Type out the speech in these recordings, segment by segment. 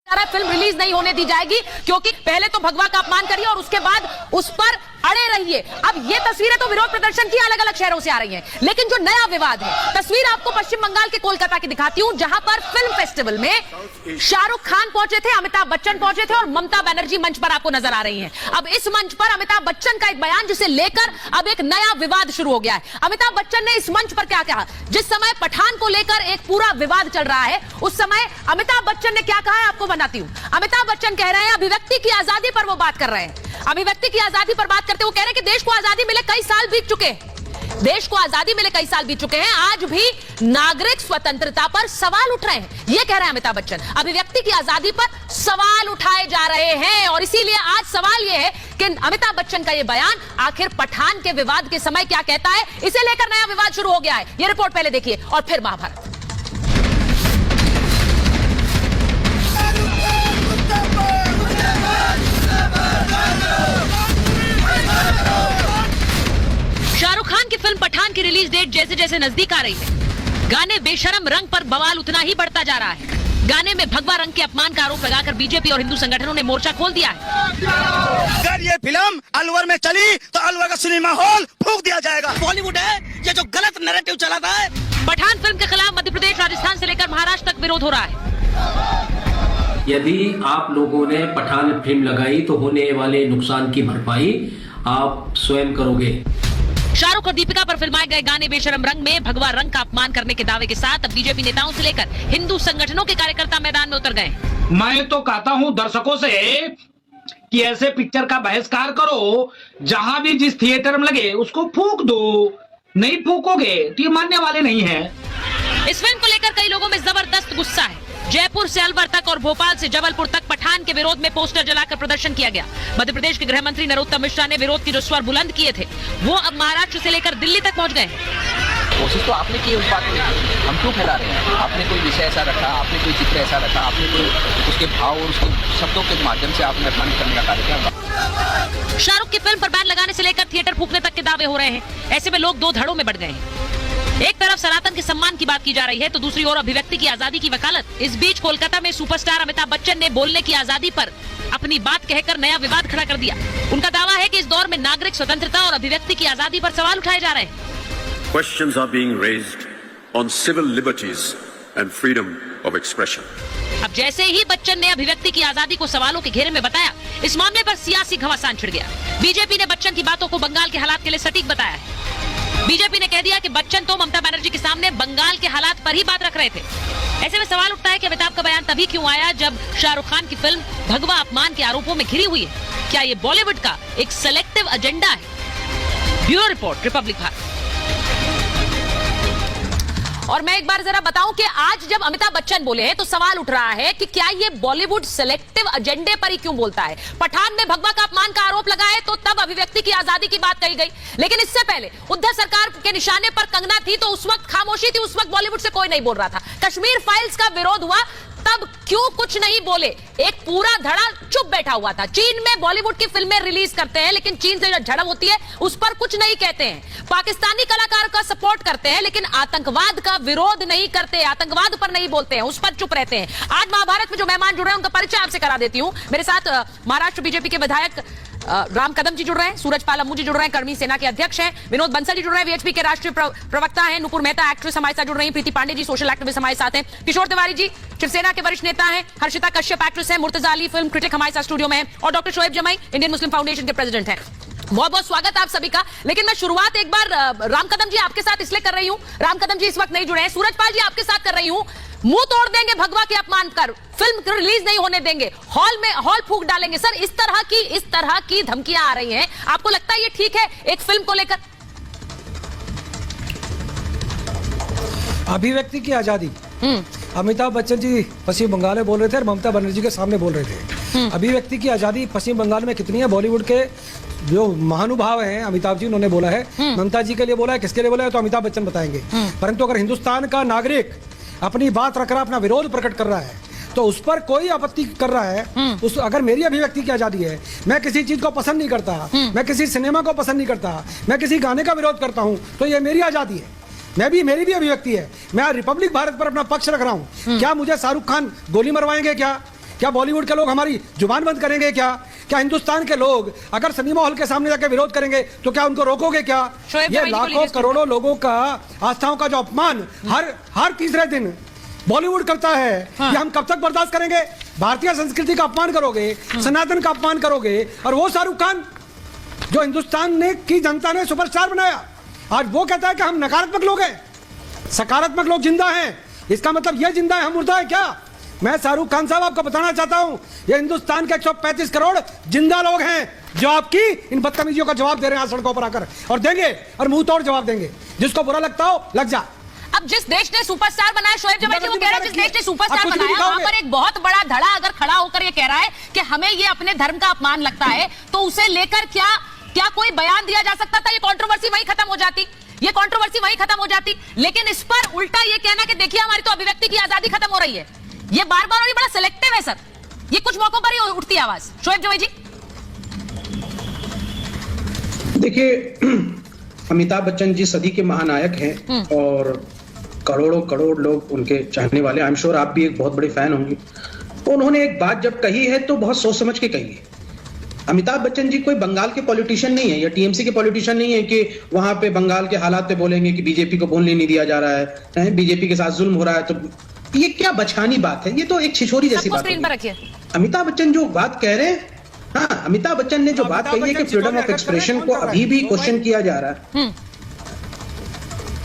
Film release नहीं होने दी जाएगी क्योंकि पहले तो भगवा का अपमान करिए और उसके बाद उस पर अड़े रहिए। अब ये तस्वीरें तो विरोध प्रदर्शन की अलग अलग शहरों से आ रही हैं, लेकिन जो नया विवाद है, तस्वीर आपको पश्चिम बंगाल के कोलकाता की दिखाती हूं, जहां पर फिल्म फेस्टिवल में शाहरुख खान पहुंचे थे, अमिताभ बच्चन पहुंचे थे और ममता बनर्जी मंच पर आपको नजर आ रही हैं। अब इस मंच पर अमिताभ बच्चन का एक बयान, जिसे लेकर अब एक नया विवाद शुरू हो गया है। अमिताभ बच्चन ने इस मंच पर क्या कहा? जिस समय पठान को लेकर एक पूरा विवाद चल रहा है, उस समय अमिताभ बच्चन ने क्या कहा है आपको बताती हूं। अमिताभ बच्चन कह रहे हैं अभिव्यक्ति की आजादी पर वो बात कर रहे हैं। अभिव्यक्ति की आजादी पर बात करते वो कह रहे हैं कि देश को आजादी मिले कई साल बीत चुके, देश को आजादी मिले कई साल बीत चुके हैं, आज भी नागरिक स्वतंत्रता पर सवाल उठ रहे हैं। यह कह रहे हैं अमिताभ बच्चन, अभिव्यक्ति की आजादी पर सवाल उठाए जा रहे हैं। और इसीलिए आज सवाल यह है कि अमिताभ बच्चन का यह बयान आखिर पठान के विवाद के समय क्या कहता है, इसे लेकर नया विवाद शुरू हो गया है। यह रिपोर्ट पहले देखिए और फिर महाभारत। शाहरुख खान की फिल्म पठान की रिलीज डेट जैसे जैसे नजदीक आ रही है, गाने बेशरम रंग पर बवाल उतना ही बढ़ता जा रहा है। गाने में भगवा रंग के अपमान का आरोप लगाकर बीजेपी और हिंदू संगठनों ने मोर्चा खोल दिया है। अगर ये फिल्म अलवर में चली तो अलवर का सिनेमा हॉल फूंक दिया जाएगा। बॉलीवुड है ये जो गलत नैरेटिव चलाता है। पठान फिल्म के खिलाफ मध्य प्रदेश, राजस्थान से लेकर महाराष्ट्र तक विरोध हो रहा है। यदि आप लोगों ने पठान फिल्म लगाई तो होने वाले नुकसान की भरपाई आप स्वयं करोगे। शाहरुख और दीपिका पर फिल्माए गए गाने बेशरम रंग में भगवा रंग का अपमान करने के दावे के साथ अब बीजेपी नेताओं से लेकर हिंदू संगठनों के कार्यकर्ता मैदान में उतर गए। मैं तो कहता हूं दर्शकों से कि ऐसे पिक्चर का बहिष्कार करो, जहां भी जिस थिएटर में लगे उसको फूंक दो। नहीं फूकोगे तो ये मानने वाले नहीं है। इस फिल्म को लेकर कई लोगों में जबरदस्त गुस्सा है। जयपुर से अलवर तक और भोपाल से जबलपुर तक पठान के विरोध में पोस्टर जलाकर प्रदर्शन किया गया। मध्य प्रदेश के गृह मंत्री नरोत्तम मिश्रा ने विरोध की जो स्वर बुलंद किए थे, वो अब महाराष्ट्र से लेकर दिल्ली तक पहुंच गए। कोशिश तो आपने की उस बात में, हम क्यों फैला रहे हैं? आपने कोई विषय ऐसा रखा, आपने कोई चित्र ऐसा रखा, आपने कोई उसके भाव और उसके शब्दों के माध्यम से आपने अपमानित करने का कार्य किया। शाहरुख की फिल्म पर बैन लगाने से लेकर थिएटर फूंकने तक के दावे हो रहे हैं। ऐसे में लोग दो धड़ों में बढ़ गए हैं। एक तरफ सनातन के सम्मान की बात की जा रही है तो दूसरी ओर अभिव्यक्ति की आजादी की वकालत। इस बीच कोलकाता में सुपरस्टार अमिताभ बच्चन ने बोलने की आजादी पर अपनी बात कहकर नया विवाद खड़ा कर दिया। उनका दावा है कि इस दौर में नागरिक स्वतंत्रता और अभिव्यक्ति की आजादी पर सवाल उठाए जा रहे हैं। Questions are being raised on civil liberties and freedom of expression. अब जैसे ही बच्चन ने अभिव्यक्ति की आजादी को सवालों के घेरे में बताया, इस मामले पर सियासी घमासान छिड़ गया। बीजेपी ने बच्चन की बातों को बंगाल के हालात के लिए सटीक बताया है। बीजेपी ने कह दिया कि बच्चन तो ममता बनर्जी के सामने बंगाल के हालात पर ही बात रख रहे थे। ऐसे में सवाल उठता है कि अमिताभ का बयान तभी क्यों आया जब शाहरुख खान की फिल्म भगवा अपमान के आरोपों में घिरी हुई है। क्या ये बॉलीवुड का एक सेलेक्टिव एजेंडा है? Bureau report, Republic Bharat. और मैं एक बार जरा बताऊं कि आज जब अमिताभ बच्चन बोले हैं तो सवाल उठ रहा है कि क्या ये बॉलीवुड सिलेक्टिव एजेंडे पर ही क्यों बोलता है। पठान में भगवा का अपमान का आरोप लगा है तो तब अभिव्यक्ति की आजादी की बात कही गई, लेकिन इससे पहले उद्धव सरकार के निशाने पर कंगना थी तो उस वक्त खामोशी थी, उस वक्त बॉलीवुड से कोई नहीं बोल रहा था। कश्मीर फाइल्स का विरोध हुआ तब क्यों कुछ नहीं बोले? एक पूरा धड़ा चुप बैठा हुआ था। चीन में बॉलीवुड की फिल्में रिलीज करते हैं लेकिन चीन से जो झड़प होती है उस पर कुछ नहीं कहते हैं। पाकिस्तानी कलाकार का सपोर्ट करते हैं लेकिन आतंकवाद का विरोध नहीं करते, आतंकवाद पर नहीं बोलते हैं, उस पर चुप रहते हैं। आज महाभारत में जो मेहमान जुड़ रहे हैं उनका परिचय आपसे करा देती हूं। मेरे साथ महाराष्ट्र बीजेपी के विधायक राम कदम जी जुड़ रहे हैं, सूरज पाल अम्मू जी जुड़ रहे हैं, कर्मी सेना के अध्यक्ष हैं, विनोद बंसल जी जुड़ रहे हैं, वीएचपी के राष्ट्रीय प्रवक्ता हैं, नुपुर मेहता एक्ट्रेस हमारे साथ जुड़ रही हैं, प्रीति पांडे जी सोशल एक्टिविस्ट हमारे साथ हैं, किशोर तिवारी जी शिवसेना के वरिष्ठ नेता हैं, हर्षिता कश्यप एक्ट्रेस हैं, मुर्तजा अली फिल्म क्रिटिक हमारे साथ स्टूडियो में हैं और डॉक्टर शोएब जमाई इंडियन मुस्लिम फाउंडेशन के प्रेसिडेंट हैं। बहुत बहुत स्वागत आप सभी का। लेकिन मैं शुरुआत एक बार राम कदम जी आपके साथ इसलिए कर रही हूं, राम कदम जी इस वक्त नहीं जुड़े हैं, सूरज पाल जी आपके साथ कर रही हूं। मुंह तोड़ देंगे भगवा के अपमान कर, फिल्म रिलीज नहीं होने देंगे, हॉल फूंक डालेंगे। सर इस तरह की धमकियां आ रही हैं, आपको लगता है ये ठीक है एक फिल्म को लेकर? अभिव्यक्ति की आजादी, अमिताभ बच्चन जी पश्चिम बंगाल में बोल रहे थे और ममता बनर्जी के सामने बोल रहे थे। अभिव्यक्ति की आजादी पश्चिम बंगाल में कितनी है? बॉलीवुड के जो महानुभाव हैं अमिताभ जी उन्होंने बोला है, ममता जी के लिए बोला है, किसके लिए बोला है तो अमिताभ बच्चन बताएंगे। परंतु अगर हिंदुस्तान का नागरिक अपनी बात रख रहा, अपना विरोध प्रकट कर रहा है तो उस पर कोई आपत्ति कर रहा है। उस अगर मेरी अभिव्यक्ति की आजादी है, मैं किसी चीज को पसंद नहीं करता, मैं किसी सिनेमा को पसंद नहीं करता, मैं किसी गाने का विरोध करता हूं तो ये मेरी आजादी है, मेरी भी अभिव्यक्ति है। मैं रिपब्लिक भारत पर अपना पक्ष रख रहा हूं। क्या मुझे शाहरुख खान गोली मरवाएंगे? क्या बॉलीवुड के लोग हमारी जुबान बंद करेंगे क्या? क्या हिंदुस्तान के लोग अगर सिनेमा हॉल के सामने जाकर विरोध करेंगे तो क्या उनको रोकोगे क्या? शोएब ये जमाई जी को लाखों लीजिए। करोड़ों लोगों का आस्थाओं का जो अपमान हर तीसरे दिन बॉलीवुड करता है, ये हम कब तक बर्दाश्त करेंगे? भारतीय संस्कृति का अपमान करोगे, सनातन का अपमान करोगे, और वो शाहरुख खान जो हिंदुस्तान ने की जनता ने सुपरस्टार बनाया, आज वो कहता है कि हम नकारात्मक लोग हैं, सकारात्मक लोग जिंदा हैं। इसका मतलब ये जिंदा है, हम मुर्दा है क्या? मैं शाहरुख खान साहब आपको बताना चाहता हूं, ये हिंदुस्तान के 135 करोड़ जिंदा लोग हैं जो आपकी इन बदतमीजियों का जवाब दे रहे हैं सड़कों पर आकर, और देंगे, और मुंह तोड़ जवाब देंगे। जिसको बुरा लगता हो लग जा। अब जिस देश ने सुपरस्टार बनाया, शोएब जमाई जी वो कह रहे हैं जिस देश ने सुपरस्टार आप कुछ भी बनाया, वहां दिखाओगे। पर एक बहुत बड़ा धड़ा अगर खड़ा होकर ये कह रहा है कि हमें ये अपने धर्म का अपमान लगता है, तो उसे लेकर क्या कोई बयान दिया जा सकता था? ये कंट्रोवर्सी वहीं खत्म हो जाती, ये कंट्रोवर्सी वहीं खत्म हो जाती। लेकिन इस पर उल्टा ये कहना कि देखिए हमारी तो अभिव्यक्ति की आजादी खत्म हो रही है, ये बार बार और ये बड़ा सिलेक्टिव है सर, ये कुछ मौकों पर ही उठती है आवाज। शोएब जमाई जी, देखिए, अमिताभ बच्चन जी सदी के महानायक हैं और करोड़ों करोड़ लोग उनके चाहने वाले। आई एम श्योर आप भी एक बहुत बड़े फैन होंगे। तो उन्होंने एक बात जब कही है तो बहुत सोच समझ के कही है। अमिताभ बच्चन जी कोई बंगाल के पॉलिटिशियन नहीं है या टीएमसी के पॉलिटिशियन नहीं है कि वहां पे बंगाल के हालात पे बोलेंगे कि बीजेपी को बोलने नहीं दिया जा रहा है, बीजेपी के साथ जुल्म हो रहा है। तो ये क्या बचकानी बात है? ये तो एक छिछोरी जैसी सबको बात स्क्रीन पर है। रखिए। अमिताभ बच्चन जो बात कह रहे हैं, हाँ, अमिताभ बच्चन ने जो बात कही है कि फ्रीडम ऑफ एक्सप्रेशन को अभी भी क्वेश्चन किया जा रहा है।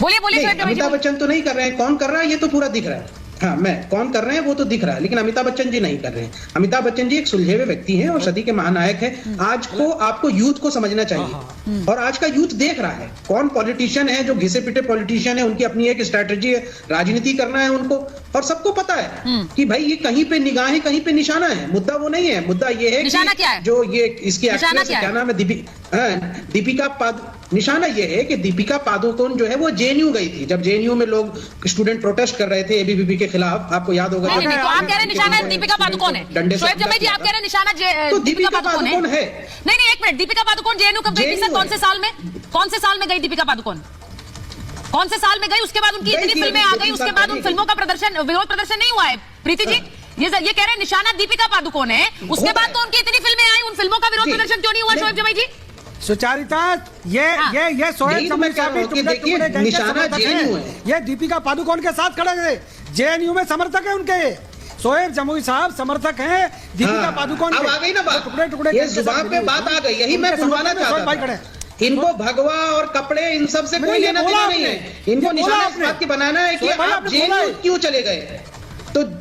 बोलिए बोलिए नहीं, शोएब जमाई जी, अमिताभ बच्चन तो नहीं कर रहे हैं। कौन कर रहा है ये तो पूरा दिख रहा है। हाँ, मैं कौन कर रहे हैं वो तो दिख रहा है, लेकिन अमिताभ बच्चन जी नहीं कर रहे हैं। अमिताभ बच्चन जी एक सुलझे हुए व्यक्ति हैं और सदी के महानायक हैं। आज को आपको यूथ को समझना चाहिए, और आज का यूथ देख रहा है कौन पॉलिटिशियन है जो घिसे पिटे पॉलिटिशियन है। उनकी अपनी एक स्ट्रैटेजी है, राजनीति करना है उनको, और सबको पता है कि भाई ये कहीं पे निगाहें, कहीं पे निशाना है। मुद्दा वो नहीं है, मुद्दा ये है निशाना कि क्या है? जो ये इसकी निशाना एक्ट्रेस क्या क्या है? नाम है, दीपिका निशाना ये है कि दीपिका पादुकोण जो है वो जेएनयू गई थी जब जेएनयू में लोग स्टूडेंट प्रोटेस्ट कर रहे थे एबीवीपी के खिलाफ। आपको याद होगा। नहीं, तो आप कह रहे हैं निशाना दीपिका पादुकोण है। शोएब जमाई जी, आप कह रहे हैं निशाना तो दीपिका पादुकोण है। है। नहीं, एक मिनट, दीपिका पादुकोण जेएनयू कब गई थी सर? कौन से साल में? कौन से साल में गई दीपिका पादुकोण? कौन से साल में गई? उसके बाद उनकी इतनी फिल्में आ गई, उसके बाद उन फिल्मों का प्रदर्शन, विरोध प्रदर्शन नहीं हुआ है। प्रीति जी, ये कह रहे हैं निशाना दीपिका पादुकोण है, उसके बाद तो उनकी इतनी फिल्में आई, उन फिल्मों का विरोध प्रदर्शन क्यों नहीं हुआ? शोएब जमाई जी, सुचारिता, ये शोएब जमाई साहब भी टुकड़े टुकड़े गैंग के समर्थक हैं। ये दीपिका पादुकोण के साथ खड़े थे, जेएनयू में समर्थक है उनके। शोएब जमुई साहब समर्थक हैं दीपिका पादुकोण के। अब आ गई ना बात, टुकड़े टुकड़े ये जुबान पे बात आ गई, यही मैं बुलवाना चाहता भाई खड़े। था। इनको भगवा और कपड़े इन सब से कोई लेना देना नहीं है। इनको निशाना इस बात की बनाना है कि आप जेएनयू क्यों चले गए। तो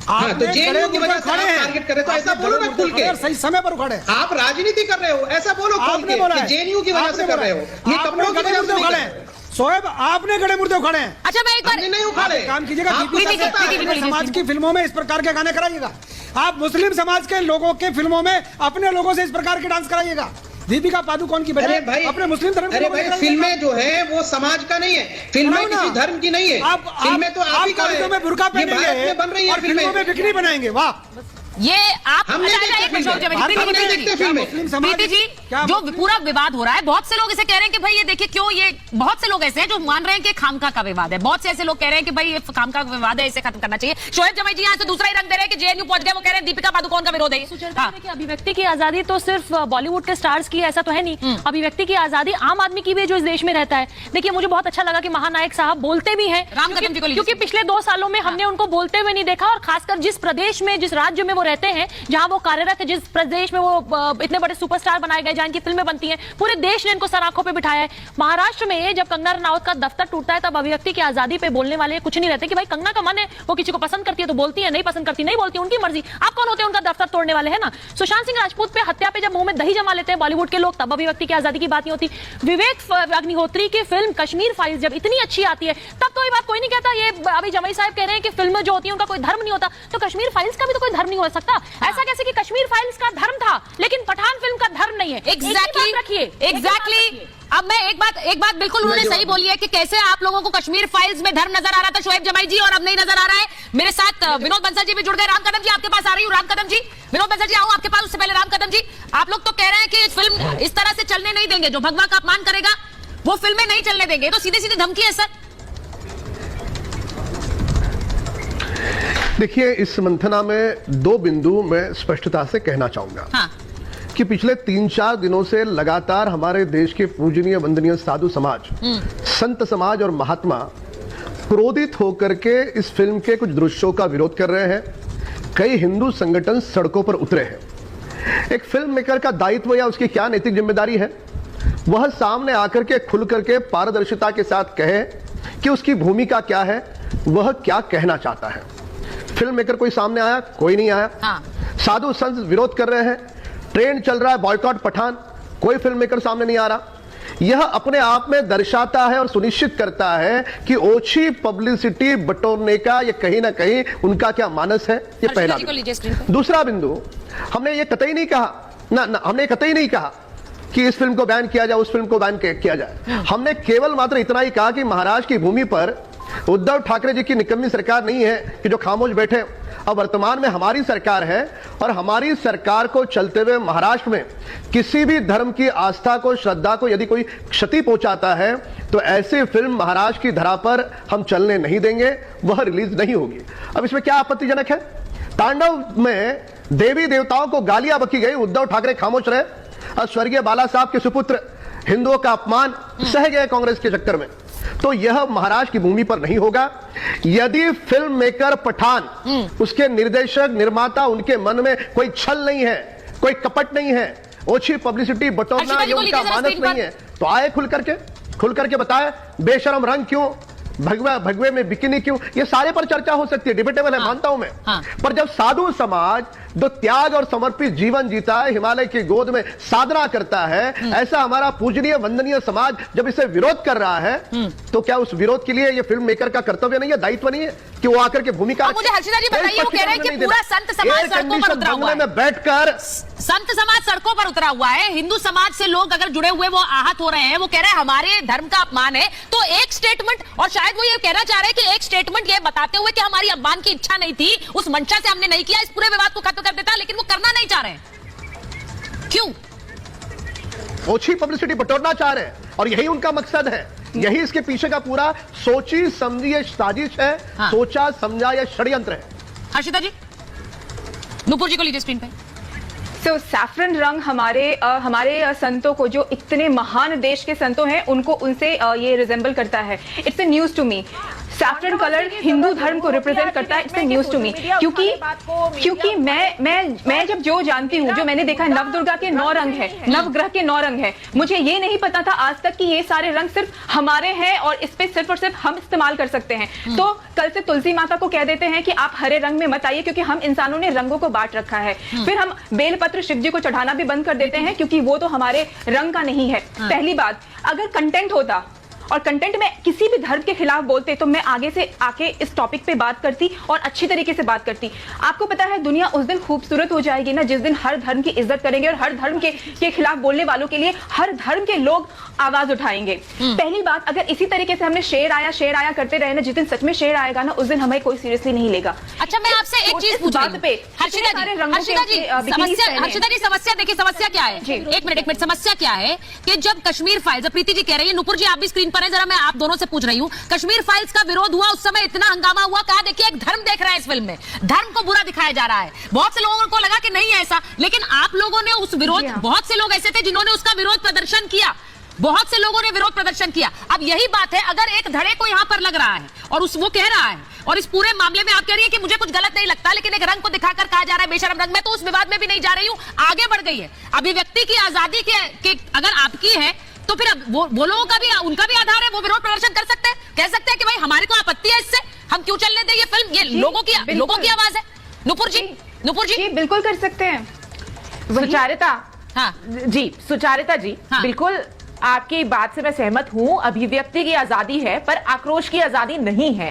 हाँ, तो जेएनयू की वजह से आप टारगेट कर रहे, तो ऐसा बोलो ना खुल के। सही समय पर उखड़े। आप राजनीति कर रहे हो, ऐसा बोलो खुल के कि जेएनयू की वजह से कर रहे हो, ये कपड़ों की वजह से नहीं कर रहे हो। शोएब, आपने गड़े मुर्दे उखाड़े हैं। अच्छा मैं एक बार हमने नहीं उखाड़े। काम कीजिएगा, आप दीपिका पता है, अपने समाज की फिल्मों में इस प्रकार के गाने कराइएगा। आप मुस्लिम समाज के लोगों के फिल्मों में अपने लोगों से इस प्रकार के डांस कराइएगा। दीपिका पादुकोण की अरे भाई, अपने मुस्लिम धर्म अरे भाई, फिल्में जो है वो समाज का नहीं है, फिल्में किसी धर्म की नहीं है। फिल्में तो आप ही का है। में बुर्का ये भारत में बन रही है और फिल्मों में बिकनी बनाएंगे। वाह, ये आप हम नहीं देखते एक मिनट, शोएब जमाई जी, हम नहीं प्रीति देखते जी, फिल्में। प्रीति जी, जो पूरा विवाद हो रहा है, बहुत से लोग इसे कह रहे हैं कि भाई ये देखिए क्यों, ये बहुत से लोग ऐसे हैं जो मान रहे हैं कि खामखा का विवाद है। बहुत से ऐसे लोग कह रहे हैं कि भाई ये खामखा का विवाद है, इसे खत्म करना चाहिए। शोएब जमाई जी यहाँ से दूसरा ही रंग दे रहे हैं कि जेएनयू पहुंच गए, वो कह रहे हैं दीपिका पादुकोण का विरोध है। हाँ। कि अभिव्यक्ति की आजादी तो सिर्फ बॉलीवुड के स्टार्स की ऐसा तो है नहीं, अभिव्यक्ति की आजादी आम आदमी की भी है जो इस देश में रहता है। देखिए, मुझे बहुत अच्छा लगा कि महानायक साहब बोलते भी हैं, राम कदम जी को लीजिए। क्योंकि पिछले 2 सालों में हमने उनको बोलते हुए नहीं देखा, और खासकर जिस प्रदेश में, जिस राज्य में वो रहते हैं, जहां वो कार्यरत है, जिस प्रदेश में वो इतने बड़े सुपरस्टार बनाए गए, जहां इनकी फिल्में बनती हैं, पूरे देश ने इनको सर आंखों पे बिठाया है। महाराष्ट्र में जब कंगना रनावत का दफ्तर टूटता है, तब अभिव्यक्ति की आजादी पे बोलने वाले कुछ नहीं रहते कि भाई कंगना का मन है, वो किसी को पसंद करती है तो बोलती है, नहीं पसंद करती नहीं बोलती, उनकी मर्जी। आप कौन होते हैं उनका दफ्तर तोड़ने वाले, है ना? सुशांत सिंह राजपूत पे हत्या पे जब मुंह में दही जमा लेते हैं बॉलीवुड के लोग, तब अभिव्यक्ति की आजादी की बात नहीं होती। विवेक अग्निहोत्री की फिल्म कश्मीर फाइल्स जब इतनी अच्छी आती है, तब तो ये बात कोई नहीं कहता। ये अभी जमाई साहब कह रहे हैं कि फिल्म जो होती है उनका कोई धर्म नहीं होता, तो कश्मीर फाइल्स का भी तो कोई धर्म नहीं हो सकता। ऐसा कैसे कि कश्मीर फाइल्स का धर्म था लेकिन पठान फिल्म का धर्म नहीं है? एग्जैक्टली। अब मैं एक बात बिल्कुल उन्होंने सही बोली है कि कैसे आप लोगों को कश्मीर फाइल्स में धर्म नजर आ रहा था शोएब जमाई जी, और अब नहीं नजर आ रहा है। मेरे साथ विनोद बंसल जी भी जुड़ गए। राम कदम जी आपके पास आ रही हूँ। राम कदम जी, विनोद बंसल जी आऊं आपके पास, उससे पहले राम कदम जी, आप लोग तो कह रहे हैं कि फिल्म इस तरह से चलने नहीं देंगे, जो भगवा का अपमान करेगा वो फिल्में नहीं चलने देंगे, तो सीधी सीधी धमकी है सर। देखिए, इस मंथना में 2 बिंदु मैं स्पष्टता से कहना चाहूंगा। हाँ। कि पिछले 3-4 दिनों से लगातार हमारे देश के पूजनीय वंदनीय साधु समाज, संत समाज और महात्मा क्रोधित होकर के इस फिल्म के कुछ दृश्यों का विरोध कर रहे हैं। कई हिंदू संगठन सड़कों पर उतरे हैं। एक फिल्म मेकर का दायित्व या उसकी क्या नैतिक जिम्मेदारी है, वह सामने आकर के खुल करके पारदर्शिता के साथ कहे कि उसकी भूमिका क्या है, वह क्या कहना चाहता है। फिल्म मेकर कोई सामने आया? कोई नहीं आया। हाँ। साधु संत विरोध कर रहे हैं, ट्रेंड चल रहा है बॉयकॉट पठान, कोई फिल्म मेकर सामने नहीं आ रहा। यह अपने आप में दर्शाता है और सुनिश्चित करता है कि ओछी पब्लिसिटी बटोरने का ये कहीं ना कहीं उनका क्या मानस है। ये पहला बिंदु। दूसरा बिंदु, हमने ये कतई नहीं कहा ना, हमने कतई नहीं कहा कि इस फिल्म को बैन किया जाए, उस फिल्म को बैन किया जाए। हमने केवल मात्र इतना ही कहा कि महाराष्ट्र की भूमि पर उद्धव ठाकरे जी की निकम्मी सरकार नहीं है कि जो खामोश बैठे। अब वर्तमान में हमारी सरकार है और हमारी सरकार को चलते हुए महाराष्ट्र में किसी भी धर्म की आस्था को, श्रद्धा को यदि कोई क्षति पहुंचाता है तो ऐसी फिल्म महाराष्ट्र की धरा पर हम चलने नहीं देंगे, वह रिलीज नहीं होगी। अब इसमें क्या आपत्तिजनक है? तांडव में देवी देवताओं को गालियां बकी गई, उद्धव ठाकरे खामोश रहे और स्वर्गीय बाला साहब के सुपुत्र हिंदुओं का अपमान सह गए कांग्रेस के चक्कर में। तो यह महाराष्ट्र की भूमि पर नहीं होगा। यदि फिल्म मेकर पठान, उसके निर्देशक, निर्माता, उनके मन में कोई छल नहीं है, कोई कपट नहीं है, ओछी पब्लिसिटी बटोरना ये उनका मानस नहीं है, तो आए खुल करके बताए बेशरम रंग क्यों, भगवे में बिकिनी क्यों, ये सारे पर चर्चा हो सकती है, डिबेटेबल है, मानता हूं मैं। पर जब साधु समाज जो त्याग और समर्पित जीवन जीता है, हिमालय की गोद में साधना करता है, ऐसा हमारा पूजनीय वंदनीय समाज जब इसे विरोध कर रहा है, तो क्या उस विरोध के लिए ये फिल्म मेकर का कर्तव्य नहीं है, दायित्व नहीं है कि वो आकर के भूमिका? मुझे हर्षिता जी बताइए, वो कह रहे हैं कि पूरा संत समाज सड़कों पर उतरा हुआ है। में बैठकर संत समाज सड़कों पर उतरा हुआ है, हिंदू समाज से लोग अगर जुड़े हुए वो आहत हो रहे हैं, वो कह रहे हैं हमारे धर्म का अपमान है। तो एक स्टेटमेंट, और शायद वो ये कहना चाह रहे हैं कि एक स्टेटमेंट ये बताते हुए कि हमारी अपमान की इच्छा नहीं थी, उस मंशा से हमने नहीं किया, इस पूरे विवाद को खत्म कर देता, लेकिन वो करना नहीं चाह रहे हैं। क्यों? ओछी पब्लिसिटी बटोरना चाह रहे हैं और यही उनका मकसद है। यही इसके पीछे का पूरा सोची समझी ये साजिश है। हाँ। सोचा समझा यह षड्यंत्र है। हर्षिता जी, नूपुर जी को लीजिए स्क्रीन पे। सैफरन रंग हमारे संतों को, जो इतने महान देश के संतों हैं, उनसे ये रिजेंबल करता है। It's a news to me. Saffron colour Hindu धर्म को रिप्रेजेंट करता है। It's a news to me, क्योंकि मैं जब जो जानती हूँ, जो मैंने देखा है, नवदुर्गा के 9 रंग है, नवग्रह के 9 रंग है। मुझे ये नहीं पता था आज तक कि ये सारे रंग सिर्फ हमारे हैं और इस पे सिर्फ और सिर्फ हम इस्तेमाल कर सकते हैं। तो कल से तुलसी माता को कह देते हैं कि आप हरे रंग में मत आइए, क्योंकि हम इंसानों ने रंगों को बांट रखा है। फिर हम बेलपत्र शिव जी को चढ़ाना भी बंद कर देते हैं, क्योंकि वो तो हमारे रंग का नहीं है। पहली बात, अगर कंटेंट होता और कंटेंट में किसी भी धर्म के खिलाफ बोलते तो मैं आगे से आके इस टॉपिक पे बात करती और अच्छी तरीके से बात करती। आपको पता है, दुनिया उस दिन खूबसूरत हो जाएगी ना जिस दिन हर धर्म की इज्जत करेंगे और हर धर्म के खिलाफ बोलने वालों के लिए हर धर्म के लोग आवाज उठाएंगे। पहली बात, अगर इसी तरीके से हमने शेर आया करते रहे ना, जिस दिन सच में शेर आएगा ना, उस दिन हमें कोई सीरियसली नहीं लेगा। अच्छा, मैं आपसे एक चीज पूछ रही हूं। हर्षिता जी, समस्या देखिए, समस्या क्या है? एक मिनट, समस्या क्या है कि जब कश्मीर फाइल्स, प्रीति जी कह रही है, नुपुर जी आप भी स्क्रीन पर है, जरा मैं आप दोनों से पूछ रही हूं, कश्मीर फाइल्स का विरोध हुआ, उस समय इतना हंगामा हुआ, कहा देखिए एक धर्म देख रहा है इस फिल्म में, धर्म को बुरा दिखाया जा रहा है। बहुत से लोगों को लगा कि नहीं है ऐसा, लेकिन आप लोगों ने उस विरोध, बहुत से लोग ऐसे थे जिन्होंने उसका विरोध प्रदर्शन किया, बहुत से लोगों ने विरोध प्रदर्शन किया। अब यही बात है, अगर एक धड़े को यहां पर लग रहा है और वो कह रहा है, और इस पूरे मामले में आप कह रही है कि मुझे कुछ गलत नहीं लगता, लेकिन एक रंग को दिखाकर कहा जा रहा है बेशरम रंग, मैं तो उस विवाद में भी नहीं जा रही हूं, आगे बढ़ गई है। अभिव्यक्ति की आजादी के अगर आपकी है तो फिर वो लोगों का भी, उनका भी आधार है, वो विरोध प्रदर्शन कर सकते हैं, कह सकते हैं कि भाई हमारे को आपत्ति है इससे, हम क्यों चलने दें ये फिल्म, ये लोगों की आवाज है। नुपुर जी बिल्कुल कर सकते हैं। सुचारिता, हाँ जी, सुचारिता जी, हाँ। बिल्कुल आपकी बात से मैं सहमत हूं। अभिव्यक्ति की आजादी है, पर आक्रोश की आजादी नहीं है।